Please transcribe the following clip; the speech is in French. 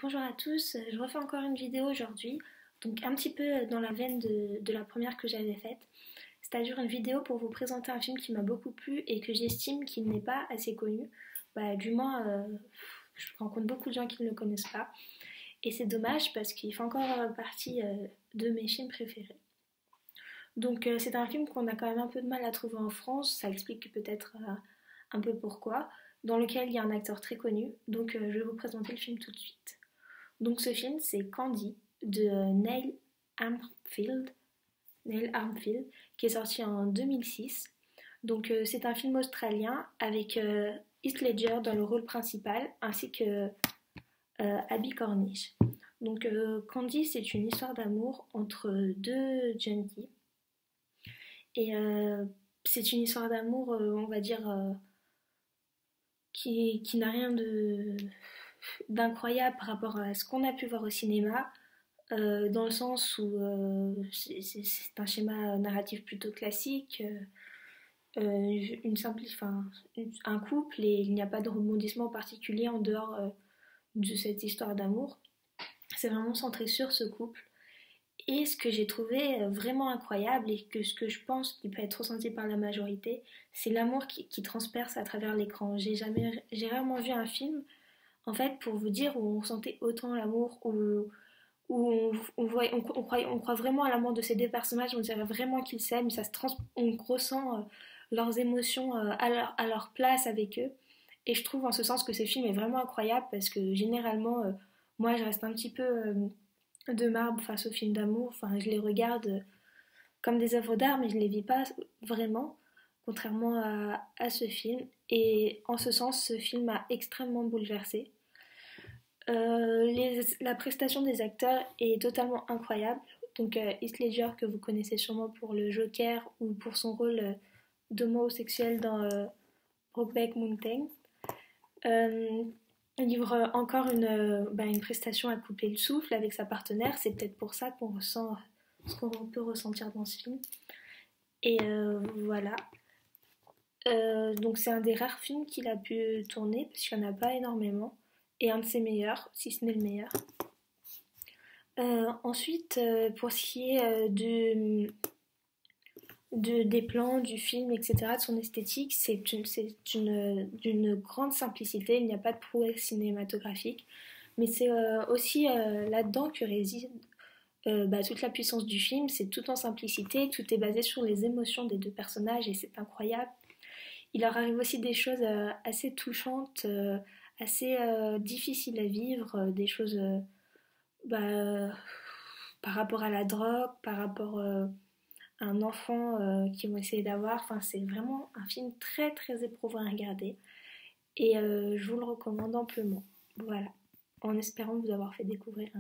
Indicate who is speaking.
Speaker 1: Bonjour à tous, je refais encore une vidéo aujourd'hui, donc un petit peu dans la veine de la première que j'avais faite, c'est-à-dire une vidéo pour vous présenter un film qui m'a beaucoup plu et que j'estime qu'il n'est pas assez connu. Du moins, je rencontre beaucoup de gens qui ne le connaissent pas, et c'est dommage parce qu'il fait encore partie de mes films préférés. Donc c'est un film qu'on a quand même un peu de mal à trouver en France, ça explique peut-être un peu pourquoi, dans lequel il y a un acteur très connu, donc je vais vous présenter le film tout de suite. Donc ce film, c'est Candy de Armfield, Neil Armfield, qui est sorti en 2006. Donc c'est un film australien avec Heath Ledger dans le rôle principal, ainsi que Abby Cornish. Donc Candy, c'est une histoire d'amour entre deux junkies. Et c'est une histoire d'amour, on va dire, qui n'a rien d'incroyable par rapport à ce qu'on a pu voir au cinéma, dans le sens où c'est un schéma narratif plutôt classique, un couple et il n'y a pas de rebondissement particulier en dehors de cette histoire d'amour. C'est vraiment centré sur ce couple. Et ce que j'ai trouvé vraiment incroyable et ce que je pense qui peut être ressenti par la majorité, c'est l'amour qui transperce à travers l'écran. J'ai rarement vu un film, en fait, pour vous dire, où on ressentait autant l'amour, où on croit vraiment à l'amour de ces deux personnages, on dirait vraiment qu'ils s'aiment, on ressent leurs émotions à leur place avec eux. Et je trouve en ce sens que ce film est vraiment incroyable parce que généralement, moi je reste un petit peu de marbre face aux films d'amour, enfin je les regarde comme des œuvres d'art mais je ne les vis pas vraiment, contrairement à ce film. Et en ce sens, ce film m'a extrêmement bouleversée. La prestation des acteurs est totalement incroyable. Donc Heath Ledger, que vous connaissez sûrement pour le Joker ou pour son rôle d'homosexuel dans Brokeback Mountain, livre encore une prestation à couper le souffle avec sa partenaire. C'est peut-être pour ça qu'on ressent ce qu'on peut ressentir dans ce film. Et voilà. Donc c'est un des rares films qu'il a pu tourner parce qu'il n'y en a pas énormément. Et un de ses meilleurs, si ce n'est le meilleur. Ensuite, pour ce qui est des plans, du film, etc., de son esthétique, c'est d'une grande simplicité, il n'y a pas de prouesse cinématographique, mais c'est aussi là-dedans que réside toute la puissance du film. C'est tout en simplicité, tout est basé sur les émotions des deux personnages et c'est incroyable. Il leur arrive aussi des choses assez touchantes, assez difficiles à vivre, des choses par rapport à la drogue, par rapport à un enfant qu'ils vont essayer d'avoir. Enfin, c'est vraiment un film très très éprouvant à regarder et je vous le recommande amplement. Voilà, en espérant vous avoir fait découvrir